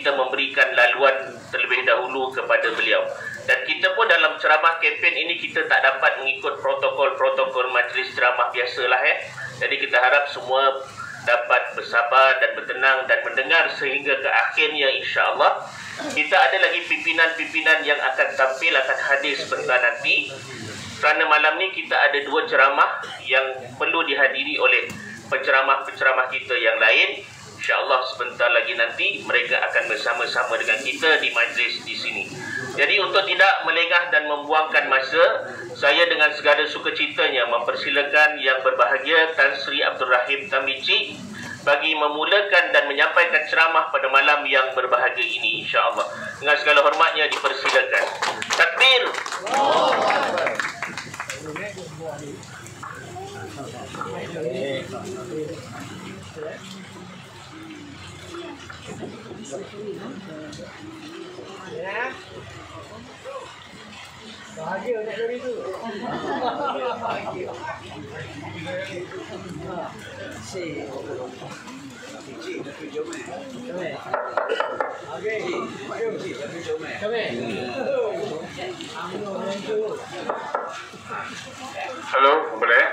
kita memberikan laluan terlebih dahulu kepada beliau. Dan kita pun dalam ceramah kempen ini kita tak dapat mengikut protokol-protokol majlis ceramah biasalah Jadi kita harap semua dapat bersabar dan bertenang dan mendengar sehingga ke akhirnya, insya-Allah. Kita ada lagi pimpinan-pimpinan yang akan tampil, akan hadir sebentar nanti. Kerana malam ni kita ada 2 ceramah yang perlu dihadiri oleh penceramah-penceramah kita yang lain. InsyaAllah sebentar lagi nanti mereka akan bersama-sama dengan kita di majlis di sini. Jadi untuk tidak melengah dan membuangkan masa, saya dengan segala sukacitanya mempersilakan yang berbahagia Tan Sri Abdul Rahim Tamici bagi memulakan dan menyampaikan ceramah pada malam yang berbahagia ini, insya-Allah. Dengan segala hormatnya dipersilakan. Takbir. Bahagia nak dari tu. Halo, boleh?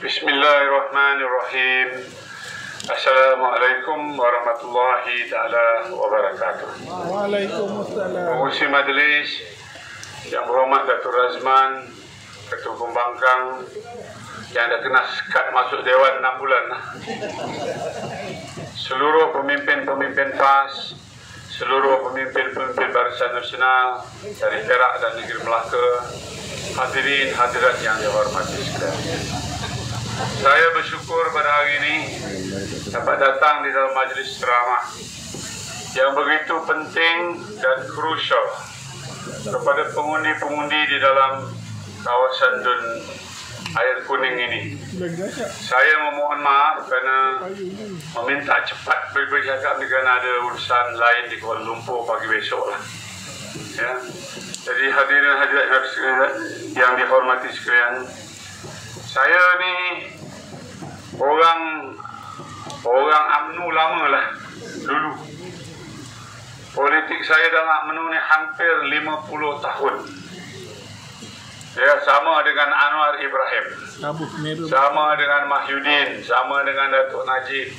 Bismillahirrahmanirrahim. Assalamualaikum warahmatullahi taala wabarakatuh. Waalaikumsalam. Pengurusi majlis yang berhormat Datuk Razman, Ketua Pembangkang yang dah kena sekat masuk Dewan 6 bulan. Seluruh pemimpin-pemimpin PAS, seluruh pemimpin-pemimpin Barisan Nasional dari Perak dan Negeri Melaka, hadirin hadirat yang dihormati sekalian. Saya bersyukur pada hari ini dapat datang di dalam majlis ceramah yang begitu penting dan krusial kepada pengundi-pengundi di dalam kawasan Dun Air Kuning ini. Saya memohon maaf kerana meminta cepat bercakap kerana ada urusan lain di Kuala Lumpur pagi besok lah. Ya. Jadi hadirin hadirat yang dihormati sekalian, saya ni orang UMNO lama lah dulu. Politik saya dalam UMNO ni hampir 50 tahun. Ya, sama dengan Anwar Ibrahim, sama dengan Mahyudin, sama dengan Datuk Najib,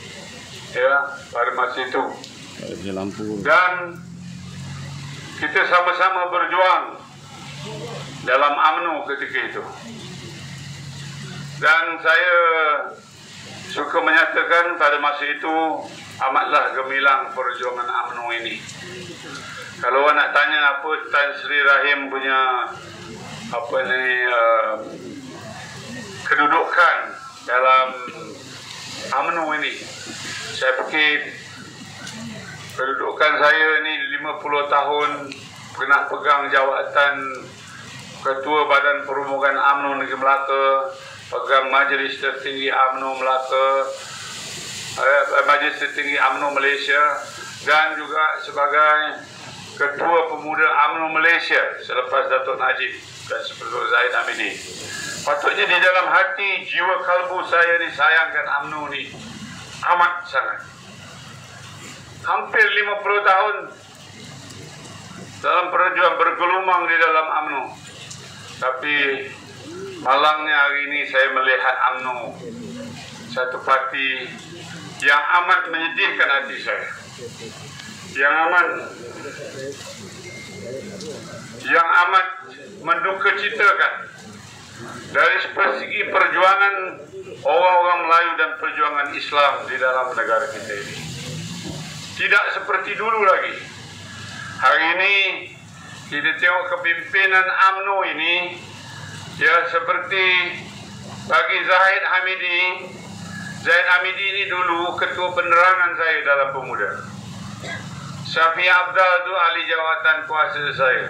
ya, pada masa itu. Dan kita sama-sama berjuang dalam UMNO ketika itu. Dan saya suka menyatakan pada masa itu amatlah gemilang perjuangan UMNO ini. Kalau nak tanya apa Tan Sri Rahim punya kedudukan dalam UMNO ini, saya fikir kedudukan saya ini 50 tahun pernah pegang jawatan Ketua Badan Perhubungan UMNO Negeri Melaka, pegang Majlis Tertinggi UMNO Melaka, Majlis Tertinggi UMNO Malaysia, dan juga sebagai Ketua Pemuda UMNO Malaysia selepas Datuk Najib dan sebelum Zaid Hamidi. Patutnya di dalam hati, jiwa kalbu saya ni sayangkan UMNO ni amat sangat. Hampir 50 tahun dalam perjuangan bergelumang di dalam UMNO. Tapi malangnya hari ini saya melihat UMNO satu parti yang amat menyedihkan hati saya, yang amat mendukacitakan dari segi perjuangan orang-orang Melayu dan perjuangan Islam di dalam negara kita ini. Tidak seperti dulu lagi. Hari ini kita tengok kepimpinan UMNO ini, ya, seperti bagi Zaid Hamidi ini dulu ketua penerangan saya dalam pemuda. Syafi Abdal itu ahli jawatan kuasa saya.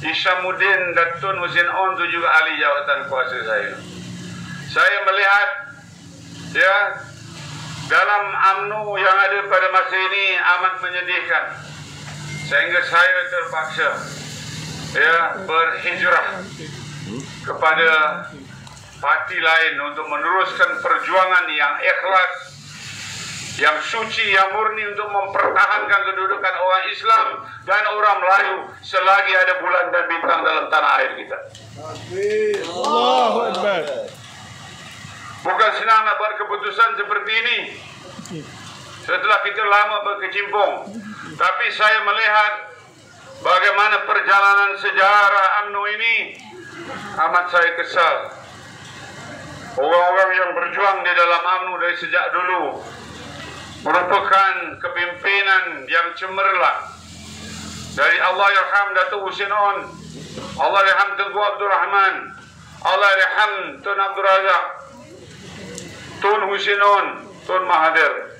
Isyamuddin Datun Husin On itu juga ahli jawatan kuasa saya. Saya melihat, ya, dalam UMNO yang ada pada masa ini amat menyedihkan, sehingga saya terpaksa, ya, berhijrah kepada parti lain untuk meneruskan perjuangan yang ikhlas, yang suci, yang murni untuk mempertahankan kedudukan orang Islam dan orang Melayu selagi ada bulan dan bintang dalam tanah air kita. Allahu Akbar. Bukan senang nak buat keputusan seperti ini setelah kita lama berkecimpung, tapi saya melihat bagaimana perjalanan sejarah UMNO ini amat saya kesal. Orang-orang yang berjuang di dalam UMNO dari sejak dulu merupakan kepimpinan yang cemerlang. Dari Allahyarham Datuk Husin On, Allahyarham Tengku Abdul Rahman, Allahyarham Tun Abdul Razak, Tun Husin On, Tun Mahathir.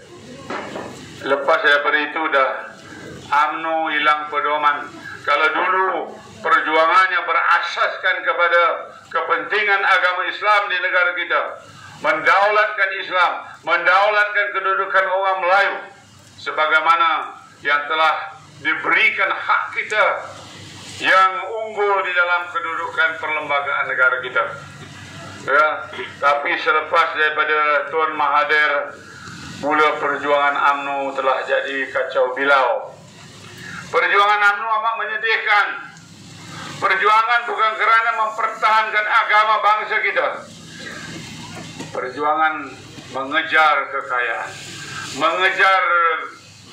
Lepas daripada itu dah UMNO hilang pedoman. Kalau dulu perjuangannya berasaskan kepada kepentingan agama Islam di negara kita, mendaulatkan Islam, mendaulatkan kedudukan orang Melayu sebagaimana yang telah diberikan hak kita yang unggul di dalam kedudukan perlembagaan negara kita. Ya, tapi selepas daripada Tuan Mahathir, mula perjuangan UMNO telah jadi kacau bilau. Perjuangan UMNO amat menyedihkan. Perjuangan bukan kerana mempertahankan agama bangsa kita. Perjuangan mengejar kekayaan, mengejar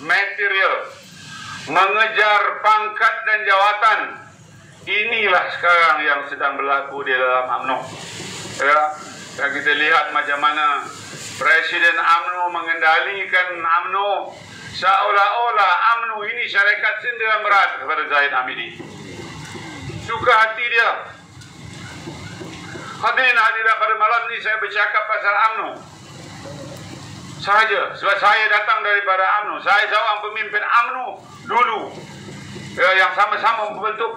material, mengejar pangkat dan jawatan. Inilah sekarang yang sedang berlaku di dalam UMNO. Ya, dan kita lihat macam mana Presiden UMNO mengendalikan UMNO seolah-olah UMNO ini syarikat sindiran berat kepada Zahid Hamidi. Suka hati dia. Hadirin-hadirat, pada malam ini saya bercakap pasal UMNO sahaja, sebab saya datang daripada UMNO. Saya seorang pemimpin UMNO dulu, ya, yang sama-sama membentuk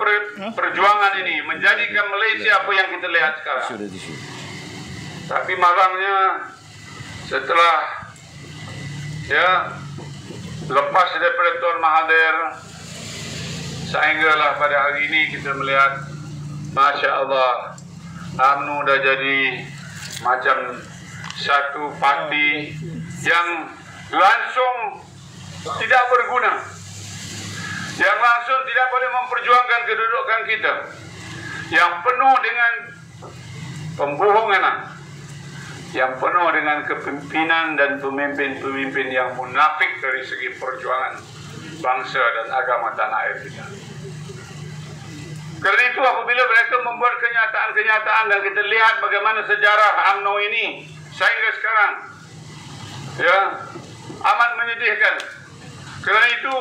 perjuangan ini menjadikan Malaysia apa yang kita lihat sekarang. Tapi malangnya setelah lepas daripada Tuan Mahathir, sehinggalah pada hari ini kita melihat, Masya Allah, UMNO dah jadi macam satu parti yang langsung tidak berguna, yang langsung tidak boleh memperjuangkan kedudukan kita, yang penuh dengan pembohongan, yang penuh dengan kepimpinan dan pemimpin-pemimpin yang munafik dari segi perjuangan bangsa dan agama tanah air kita. Kerana itu apabila mereka membuat kenyataan-kenyataan dan kita lihat bagaimana sejarah UMNO ini sehingga sekarang, ya, amat menyedihkan. Kerana itu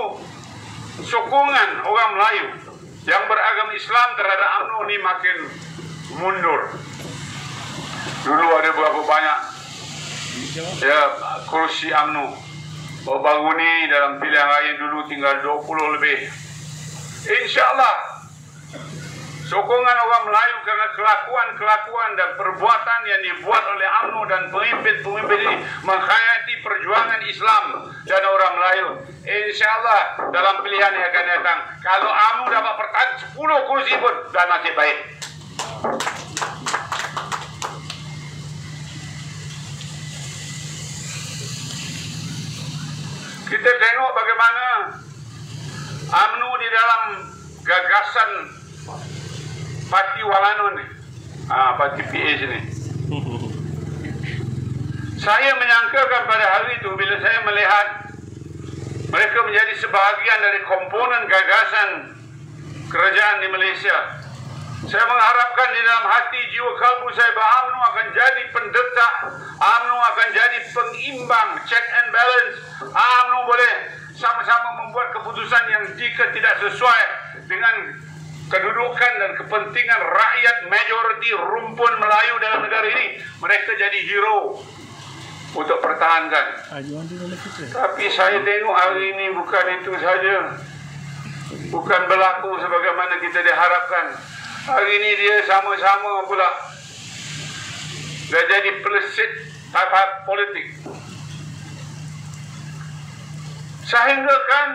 sokongan orang Melayu yang beragama Islam terhadap UMNO ini makin mundur. Dulu ada berapa banyak kursi UMNO. Baru ni dalam pilihan raya dulu tinggal 20 lebih. InsyaAllah sokongan orang Melayu kerana kelakuan-kelakuan dan perbuatan yang dibuat oleh UMNO dan pemimpin-pemimpin ini menghayati perjuangan Islam dan orang Melayu, InsyaAllah dalam pilihan yang akan datang, kalau UMNO dapat pertahan 10 kursi pun dah nasib baik. Kita tengok bagaimana UMNO di dalam gagasan Parti Walanon ni, Parti PH ni. Saya menyangkakan pada hari itu bila saya melihat mereka menjadi sebahagian dari komponen gagasan kerajaan di Malaysia. Saya mengharapkan di dalam hati jiwa kalbu saya bahawa UMNO akan jadi pendesak, UMNO akan jadi pengimbang, check and balance. UMNO boleh sama-sama membuat keputusan yang jika tidak sesuai dengan kedudukan dan kepentingan rakyat majoriti rumpun Melayu dalam negara ini, mereka jadi hero untuk pertahankan. Tapi saya tengok hari ini bukan itu saja, bukan berlaku sebagaimana kita diharapkan. Hari ini dia sama-sama pula dah jadi pelesit tahap politik, sehingga kan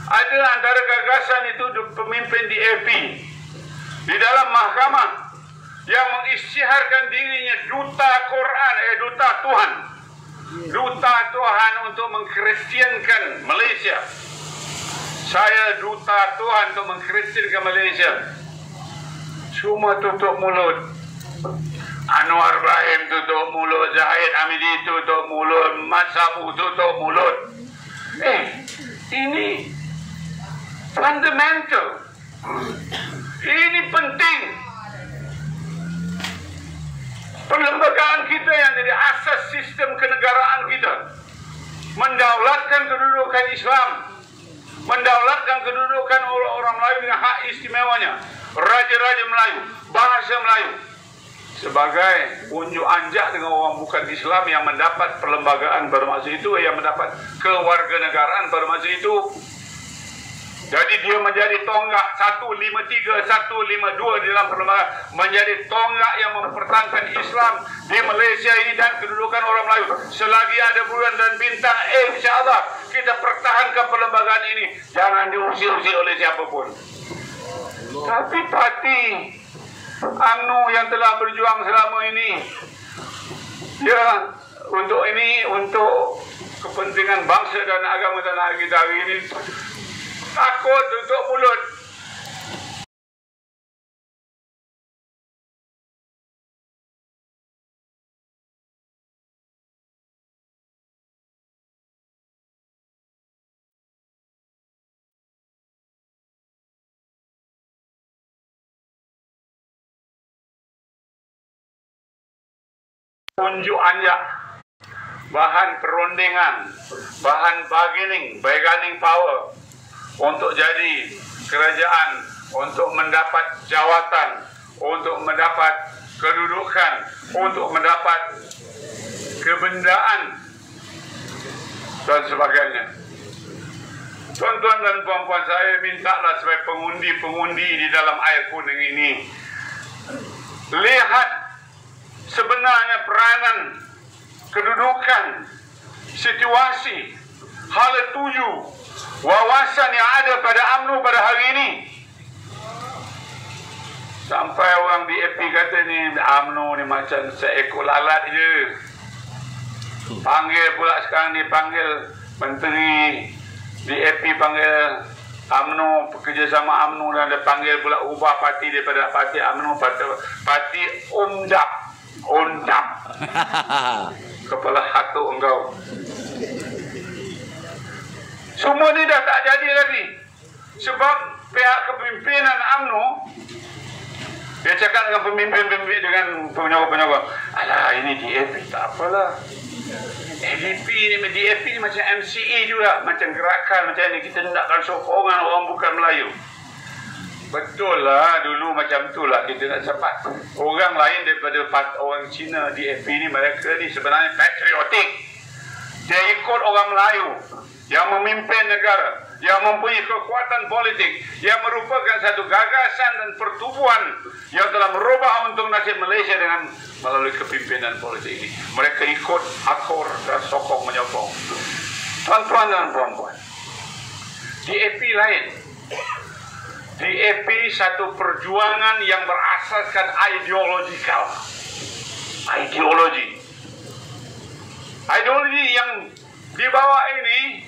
ada antara gagasan itu pemimpin di AP di dalam mahkamah yang mengisytiharkan dirinya duta Quran, duta Tuhan. Duta Tuhan untuk mengkristiankan Malaysia. Saya duta Tuhan untuk mengkristiankan Malaysia. Cuma tutup mulut. Anwar Ibrahim tutup mulut, Zahid Hamidi tutup mulut, Mat Sabu tutup mulut. Ini fundamental. Ini penting. Perlembagaan kita yang jadi asas sistem kenegaraan kita, mendaulatkan kedudukan Islam, mendaulatkan kedudukan orang Melayu dengan hak istimewanya, raja-raja Melayu, bahasa Melayu, sebagai unjuk anjak dengan orang bukan Islam yang mendapat perlembagaan pada masa itu, yang mendapat kewarganegaraan pada masa itu. Jadi dia menjadi tonggak 153, 152 di dalam perlembagaan, menjadi tonggak yang mempertahankan Islam di Malaysia ini dan kedudukan orang Melayu. Selagi ada bulan dan bintang, insya-Allah kita pertahankan perlembagaan ini. Jangan diusir-usir oleh siapapun. Tapi parti UMNO yang telah berjuang selama ini, ya, untuk kepentingan bangsa dan agama tanah air kita hari ini, takut tutup mulut. Unjuk anjak, bahan perundingan, bahan bargaining power untuk jadi kerajaan, untuk mendapat jawatan, untuk mendapat kedudukan, untuk mendapat kebendaan dan sebagainya. Tuan-tuan dan puan-puan, saya mintalah sebagai pengundi-pengundi di dalam air kuning ini, lihat sebenarnya peranan, kedudukan, situasi, hala tuju, wawasan yang ada pada UMNO pada hari ini. Sampai orang di AP kata ni UMNO ni macam seekor lalat je. Panggil pula sekarang dipanggil menteri di AP, panggil UMNO, bekerjasama UMNO, dan dia panggil pula ubah parti daripada parti UMNO, parti Undap. Kepala hatu engkau. Semua ni dah tak jadi lagi. Sebab pihak kepimpinan UMNO, dia cakap dengan pemimpin-pemimpin, dengan penyokongan-penyokongan, alah ini DAP tak apalah. DAP ni macam MCA juga, macam gerakan macam ni, kita nakkan sokongan orang bukan Melayu. Betul lah, dulu macam tu lah kita nak cepat. Orang lain daripada orang Cina, DAP ni, mereka ni sebenarnya patriotik. Dia ikut orang Melayu yang memimpin negara, yang mempunyai kekuatan politik, yang merupakan satu gagasan dan pertubuhan yang telah merubah untuk nasib Malaysia dengan melalui kepimpinan politik ini. Mereka ikut akur dan sokong menyokong. Tuan-tuan dan puan-puan, DAP lain. DAP satu perjuangan yang berasaskan ideologikal. Ideologi yang dibawa ini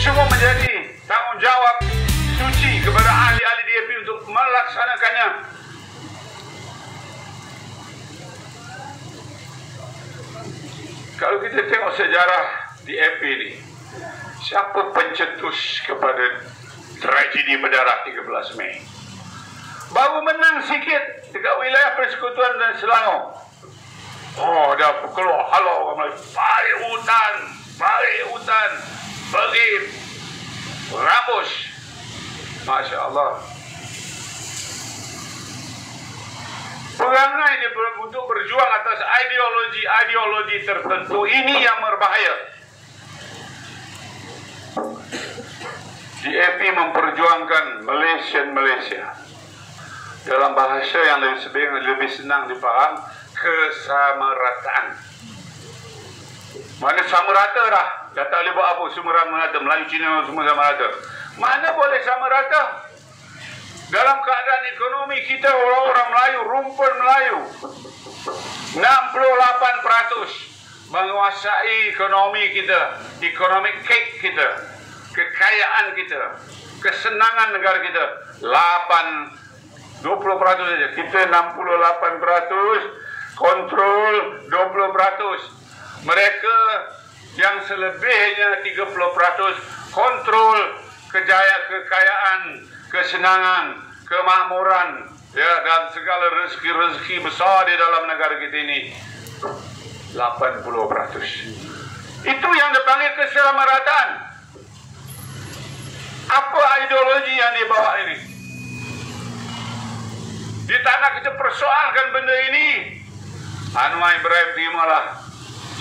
semua menjadi tanggungjawab suci kepada ahli-ahli DAP untuk melaksanakannya. Kalau kita tengok sejarah DAP ini, siapa pencetus kepada tragedi berdarah 13 Mei? Baru menang sikit dekat wilayah Persekutuan dan Selangor. Oh, dah keluar halau orang Melayu. Balik hutan, pergi rambus. Masya Allah. Perangai dia untuk berjuang atas ideologi tertentu ini yang berbahaya. DAP memperjuangkan Malaysia dalam bahasa yang lebih senang dipaham, kesamarataan. Mana sama rata dah? Dah tak boleh buat apa, semua sama rata. Melayu, Cina semua sama rata. Mana boleh sama rata? dalam keadaan ekonomi kita orang-orang Melayu, rumpun Melayu 68% menguasai ekonomi kita, economic cake kita, kekayaan kita, kesenangan negara kita 20% saja. Kita 68%, kontrol 20%. Mereka yang selebihnya 30% kontrol kekayaan, kesenangan, kemakmuran, ya, dan segala rezeki-rezeki besar di dalam negara kita ini 80%. Itu yang dipanggil keselamatan. Apa ideologi yang dibawa ini? Di tanah kita persoalkan benda ini. Anwar Ibrahim terimalah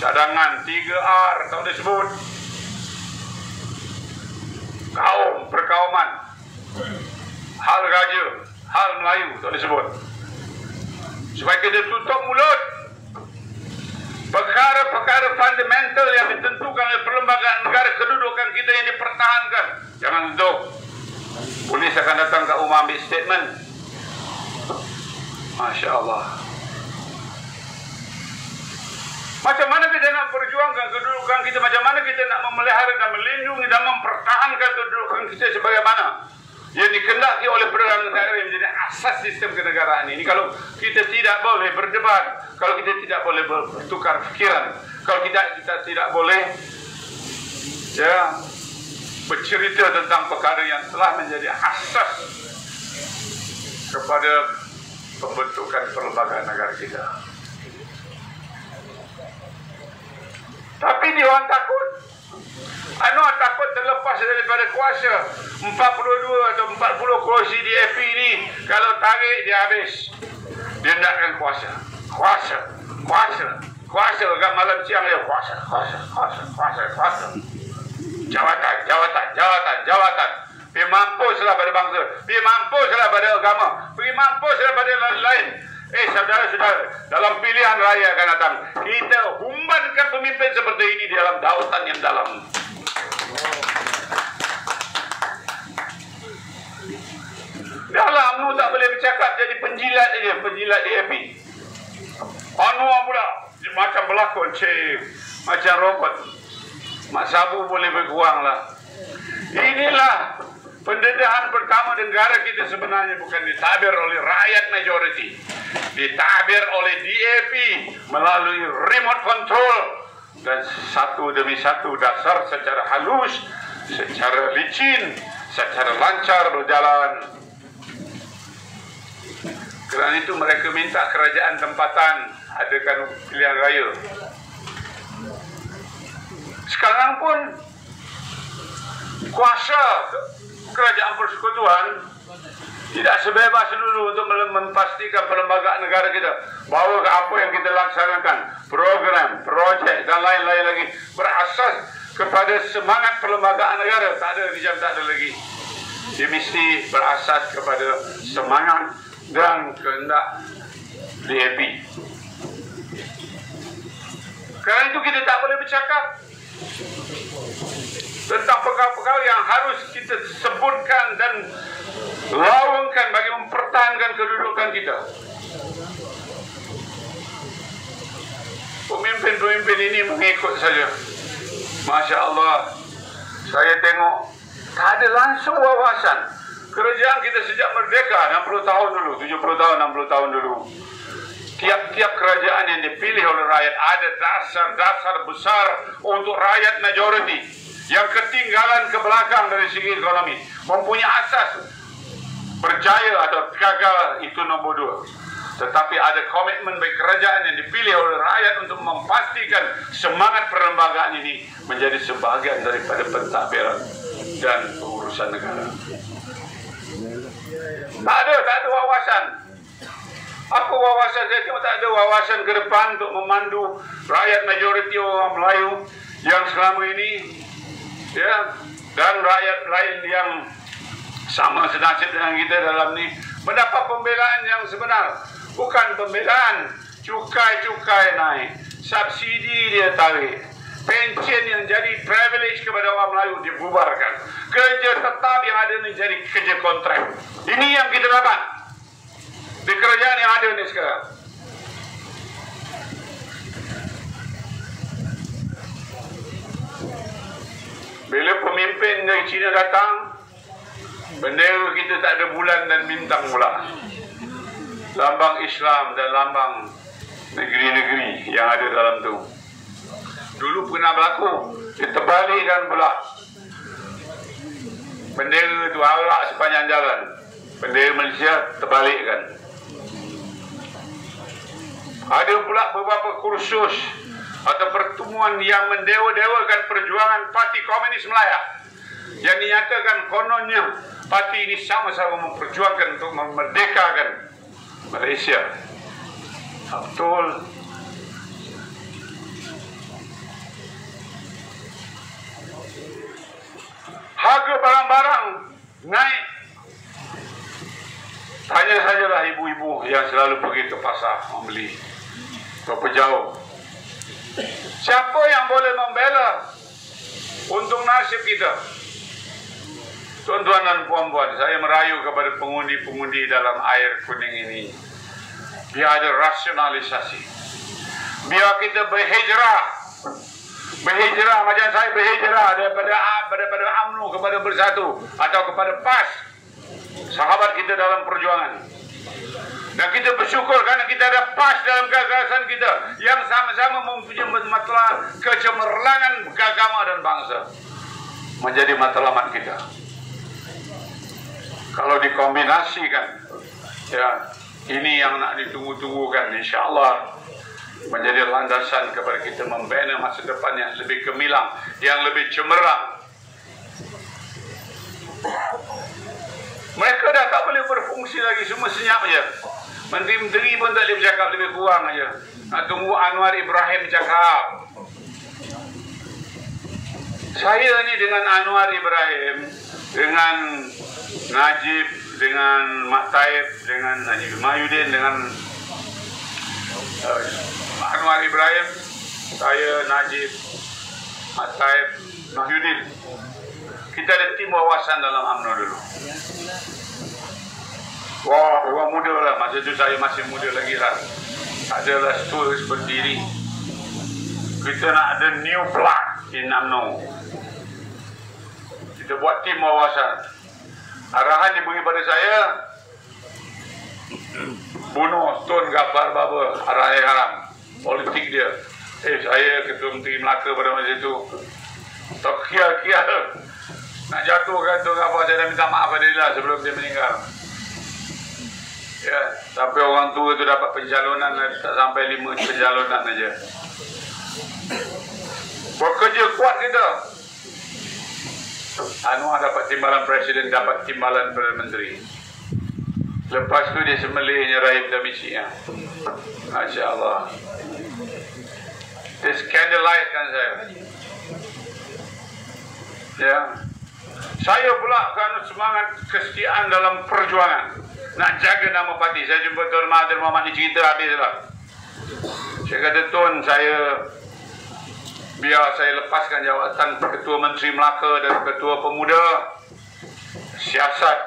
cadangan 3R tak disebut. Kaum, perkauman, hal raja, hal Melayu tak disebut. Supaya kita tutup mulut. Perkara-perkara fundamental yang ditentukan oleh perlembagaan negara, kedudukan kita yang dipertahankan. Jangan sentuh. Polis akan datang ke rumah ambil statement. Masya Allah. Macam mana kita nak perjuangkan kedudukan kita? Macam mana kita nak memelihara dan melindungi dan mempertahankan kedudukan kita sebagaimana yang dikendaki oleh Perdana Negara yang menjadi asas sistem kenegaraan ini? Kalau kita tidak boleh berdebat, kalau kita tidak boleh bertukar fikiran, kalau kita tidak boleh bercerita tentang perkara yang telah menjadi asas kepada pembentukan perlembagaan negara kita. Tapi dia orang takut. Anwar takut terlepas daripada kuasa. 42 atau 40 kursi di AP ini, kalau tarik dia habis. Dia nakkan kuasa. Kuasa agak malam siang dia kuasa. Jawatan. Dia mampuslah pada bangsa. Dia mampuslah pada agama. Dia mampuslah pada lain-lain. Saudara-saudara, dalam pilihan raya akan datang, kita humbankan pemimpin seperti ini di dalam dautan yang dalam. Dalam tak boleh bercakap, jadi penjilat saja, penjilat di AP. Anwar pula macam berlakon, macam robot. Mak Sabu boleh berkuranglah. Inilah pendedahan pertama negara kita sebenarnya, bukan ditabir oleh rakyat majoriti, ditabir oleh DAP melalui remote control dan satu demi satu dasar secara halus, secara licin, secara lancar berjalan. Kerana itu mereka minta kerajaan tempatan adakan pilihan raya. Sekarang pun kuasa kerajaan persekutuan tidak sebebas dulu untuk memastikan perlembagaan negara kita bahawa apa yang kita laksanakan, program, projek dan lain-lain lagi berasas kepada semangat perlembagaan negara. Tak ada dijam, tak ada lagi. Dia mesti berasas kepada semangat dan kehendak DAP. Kerana itu kita tak boleh bercakap tentang perkara-perkara yang harus kita sebutkan dan laungkan bagi mempertahankan kedudukan kita. Pemimpin-pemimpin ini mengikut saja. Masya Allah, saya tengok tak ada langsung wawasan. Kerajaan kita sejak merdeka 60 tahun dulu, 70 tahun, 60 tahun dulu, tiap-tiap kerajaan yang dipilih oleh rakyat ada dasar-dasar besar untuk rakyat majoriti yang ketinggalan ke belakang dari segi ekonomi, mempunyai asas berjaya atau gagal, itu nombor 2. Tetapi ada komitmen bagi kerajaan yang dipilih oleh rakyat untuk memastikan semangat perlembagaan ini menjadi sebahagian daripada pentadbiran dan urusan negara. Tak ada wawasan. Apa wawasan? Saya tengok tak ada wawasan ke depan untuk memandu rakyat majoriti orang Melayu yang selama ini, dan rakyat lain yang sama senasib dengan kita dalam ni mendapat pembelaan yang sebenar. Bukan pembelaan cukai naik, subsidi dia tarik, Pension yang jadi privilege kepada orang Melayu dibubarkan. Kerja tetap yang ada ni jadi kerja kontrak. Ini yang kita dapat di kerajaan yang ada ni sekarang. Bila pemimpin dari China datang, bendera kita tak ada bulan dan bintang pula. Lambang Islam dan lambang negeri-negeri yang ada dalam tu. Dulu pernah berlaku, diterbalikkan pula. Bendera tu arak sepanjang jalan. Bendera Malaysia terbalikkan. Ada pula beberapa kursus atau pertemuan yang mendewa-dewakan perjuangan Parti Komunis Melaya, yang dinyatakan kononnya parti ini sama-sama memperjuangkan untuk memerdekakan Malaysia. Betul. Harga barang-barang naik. Tanya sajalah ibu-ibu yang selalu pergi ke pasar membeli. Berapa jauh? Siapa yang boleh membela untuk nasib kita? Tuan-tuan dan puan-puan, saya merayu kepada pengundi-pengundi dalam air kuning ini. Biar ada rasionalisasi. Biar kita berhijrah. Berhijrah macam saya berhijrah daripada UMNO kepada Bersatu atau kepada PAS, sahabat kita dalam perjuangan. Dan kita bersyukur kerana kita ada PAS dalam gagasan kita yang sama-sama mempunyai matlamat kecemerlangan agama dan bangsa menjadi matlamat kita. Kalau dikombinasikan, ya, ini yang nak ditunggu-tunggukan, insya-Allah menjadi landasan kepada kita membina masa depan yang lebih gemilang, yang lebih cemerlang. Mereka dah tak boleh berfungsi lagi, semua senyap aja. Menteri-menteri pun tak boleh bercakap, lebih kurang aja. Nak tunggu Anwar Ibrahim cakap. Saya ni dengan Anwar Ibrahim, dengan Najib, dengan Mak Taib, dengan Najib Mahyudin, dengan Anwar Ibrahim, saya, Najib, Mak Taib, Mahyudin. Kita ada tim wawasan dalam UMNO dulu. Wah, orang muda lah. Masa itu saya masih muda lagi lah. Adalah terus berdiri. Kita nak ada new blood in UMNO. Kita buat tim wawasan. Arahan diberi pada saya, bunuh Tun Ghaffar Baba, arah haram. Politik dia. Saya Ketua Menteri Melaka pada masa itu. Tak kia-kia. Nak jatuhkan Tun Ghaffar, saya dah minta maaf pada dia lah sebelum dia meninggal. Ya, sampai orang tua itu dapat pencalonan, tak sampai 5 pencalonan aja. Bekerja kuat kita. Anwar dapat timbalan presiden, dapat timbalan Perdana Menteri. Lepas tu dia sembelihnya Rahim Damici. Masya Allah. Dia scandalize kan saya. Ya. Saya pula kerana semangat kesetiaan dalam perjuangan, nak jaga nama parti. Saya jumpa Tuan Mahathir Mohamad ni, cerita habislah. Saya kata, Tuan, biar saya lepaskan jawatan Ketua Menteri Melaka dan Ketua Pemuda Siasat,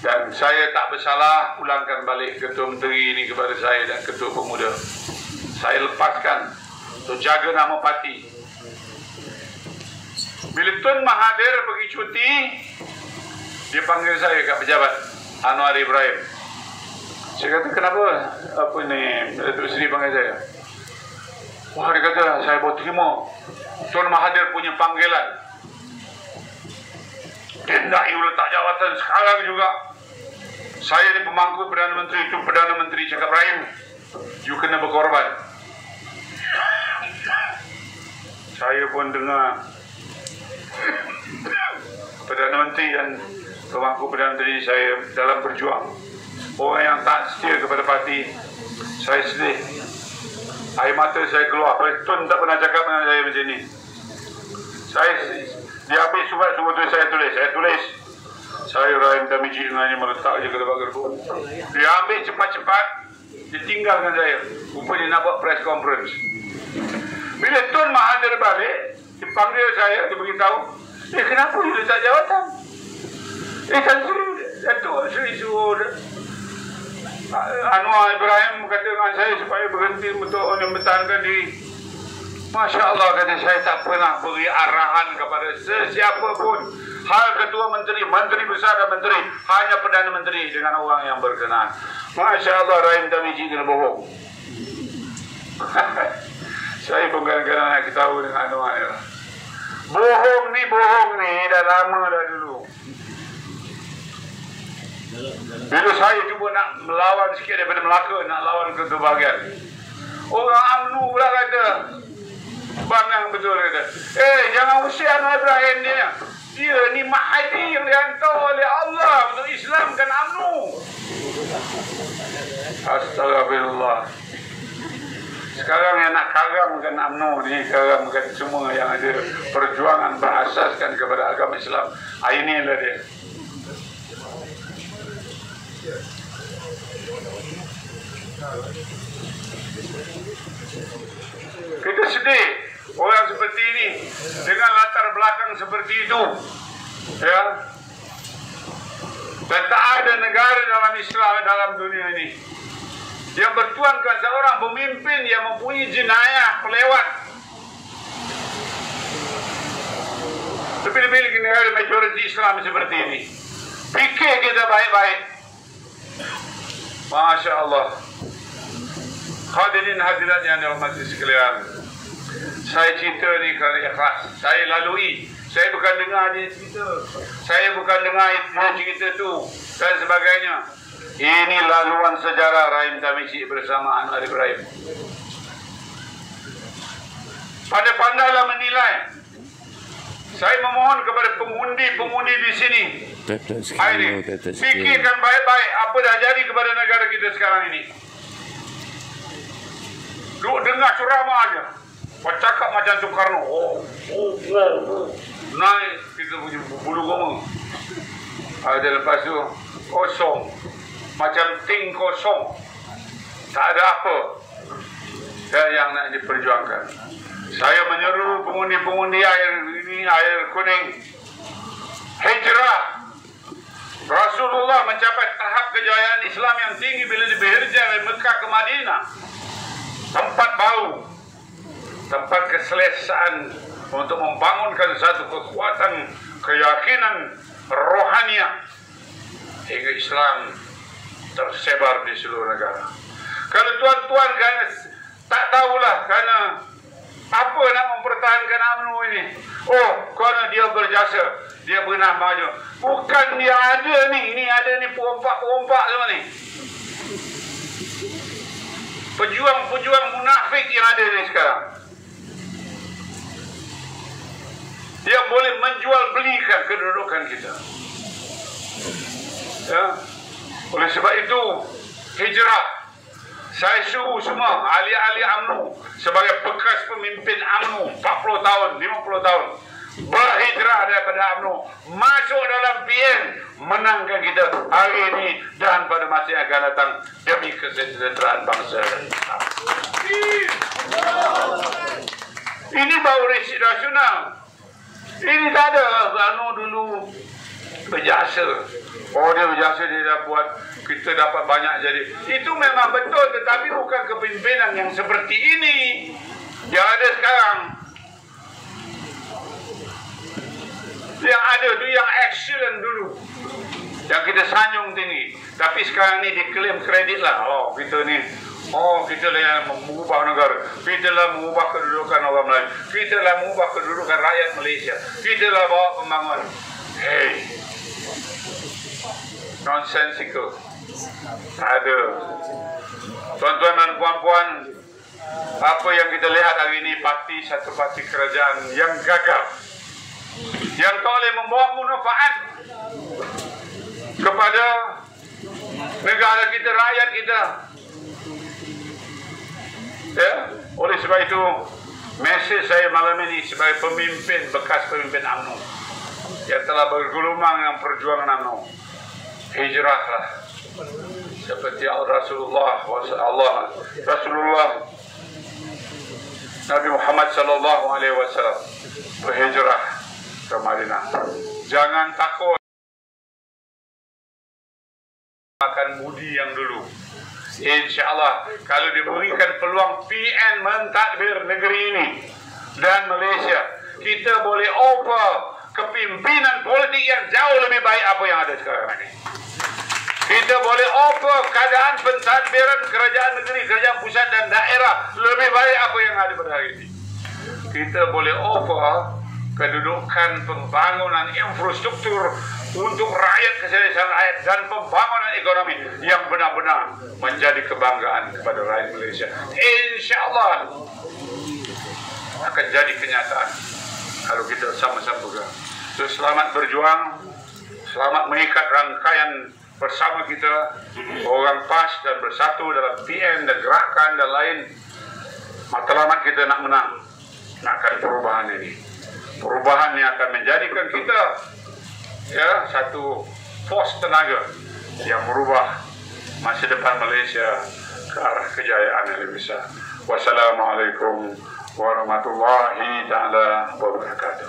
dan saya tak bersalah, pulangkan balik Ketua Menteri ini kepada saya dan Ketua Pemuda. Saya lepaskan untuk jaga nama parti. Bila Tun Mahathir pergi cuti, dia panggil saya kat pejabat Anwar Ibrahim. Saya kata, kenapa? Apa ni? Datuk Seri panggil saya. Wah, dia kata, saya baru terima Tun Mahathir punya panggilan. Dia nak letak jawatan sekarang juga. Saya ni pemangku Perdana Menteri, itu Perdana Menteri cakap, Rahim, you kena berkorban. Saya pun dengar Perdana Menteri dan pemangku Perdana Menteri saya dalam berjuang. Orang yang tak setia kepada parti, saya sedih. Air mata saya keluar. Tun tak pernah cakap dengan saya macam ni. Dia ambil surat tu, saya tulis. Saya Rahim Damici dengan meletak je ke depan gerbong. Dia ambil cepat-cepat, dia tinggalkan saya. Rupanya nak buat press conference. Bila Tun Mahathir balik, dipanggil saya, diberitahu, kenapa you letak jawatan? Tan Sri, Datuk Sri suruh Anwar Ibrahim kata dengan saya supaya berhenti untuk mempertahankan diri. Masya Allah, kata saya tak pernah beri arahan kepada sesiapa pun. Hal ketua menteri, menteri besar dan menteri, hanya Perdana Menteri dengan orang yang berkenaan. Masya Allah, Rahim Tamizi kena bohong. Saya pun kadang-kadang nak ketahui dengan Anwar. Bohong ni dah lama dah dulu. Bila saya cuba nak melawan sikit daripada Melaka, nak lawan ke bahagian, orang UMNO pula kata, bangang betul kata, jangan usir Anwar Ibrahim dia. Dia ni Mahdi yang dihantar oleh Allah untuk Islamkan UMNO. Astagfirullah. Sekarang yang nak karamkan UMNO ni, karamkan semua yang ada perjuangan berasaskan kepada agama Islam. Inilah dia. Kita sedih orang seperti ini dengan latar belakang seperti itu, ya. Dan tak ada negara dalam Islam, dalam dunia ini yang bertuankan seorang pemimpin yang mempunyai jenayah pelewat. Lebih-lebih lagi negara majoriti Islam seperti ini. Fikir kita baik-baik. Masya Allah. Hadirin hadirat yang dirahmati sekalian, saya cerita ni kerana ikhlas. Saya lalui. Saya bukan dengar dia cerita. Saya bukan dengar dia cerita tu dan sebagainya. Ini laluan sejarah Rahim Tamizi bersama Anwar Ibrahim. Pandai-pandailah menilai. Saya memohon kepada pengundi-pengundi di sini. Fikirkan baik-baik apa dah jadi kepada negara kita sekarang ini. Duk dengar ceramah aja, bercakap macam Soekarno. Naik kita punya bulu goma. Ada lepas tu kosong, macam ting kosong. Tak ada apa yang nak diperjuangkan. Saya menyeru pengundi-pengundi air ini, air kuning, hijrah. Rasulullah mencapai tahap kejayaan Islam yang tinggi bila dibehirjah dari Mekah ke Madinah. Tempat baru, tempat keselesaan untuk membangunkan satu kekuatan keyakinan rohaniah hingga Islam tersebar di seluruh negara. Kalau tuan-tuan kerana tak tahulah kerana apa nak mempertahankan UMNO ini, kerana dia berjasa, dia pernah maju. Bukan dia ada ni, ini ada ni perompak-perompak semua ni. Pejuang-pejuang munafik yang ada ni sekarang, yang boleh menjual belikan kedudukan kita, ya. Oleh sebab itu hijrah. Saya suruh semua ahli-ahli UMNO sebagai bekas pemimpin UMNO 40 tahun, 50 tahun berhijrah daripada UMNO, masuk dalam PN, menangkan kita hari ini dan pada masa yang akan datang demi kesejahteraan bangsa. Ini baru rasional. Ini tak ada UMNO dulu berjasa. Dia berjasa, dia dah buat, kita dapat banyak jadi. Itu memang betul, tetapi bukan kepimpinan yang seperti ini yang ada sekarang. Yang ada tu yang excellent dulu, yang kita sanjung tinggi. Tapi sekarang ni diklaim kredit lah. Kita ni, kita lah yang mengubah negara. Kita lah mengubah kedudukan orang Melayu. Kita lah mengubah kedudukan rakyat Malaysia. Kita lah bawa pembangunan. Nonsensical. Tak ada. Tuan-tuan dan puan-puan, apa yang kita lihat hari ini, satu parti kerajaan yang gagal, yang tak boleh membawa manfaat kepada negara kita, rakyat kita, ya. Oleh sebab itu, mesej saya malam ini sebagai pemimpin, bekas pemimpin UMNO yang telah bergulung dengan perjuangan UMNO, hijrahlah seperti Rasulullah Nabi Muhammad sallallahu alaihi wasallam berhijrah ke Madinah. Jangan takut akan budi yang dulu. InsyaAllah kalau diberikan peluang PN mentadbir negeri ini dan Malaysia, kita boleh offer kepimpinan politik yang jauh lebih baik apa yang ada sekarang ini. Kita boleh offer keadaan pentadbiran kerajaan negeri, kerajaan pusat dan daerah lebih baik apa yang ada pada hari ini. Kita boleh offer kedudukan pembangunan infrastruktur untuk rakyat, kesejahteraan rakyat dan pembangunan ekonomi yang benar-benar menjadi kebanggaan kepada rakyat Malaysia. InsyaAllah akan jadi kenyataan kalau kita sama-sama bergerak. So, selamat berjuang, selamat mengikat rangkaian bersama kita, orang PAS dan bersatu dalam PN dan gerakan dan lain. Matlamat kita nak menang, nakkan perubahan ini. Perubahan yang akan menjadikan kita satu force tenaga yang merubah masa depan Malaysia ke arah kejayaan yang lebih besar. Wassalamualaikum warahmatullahi taala wabarakatuh.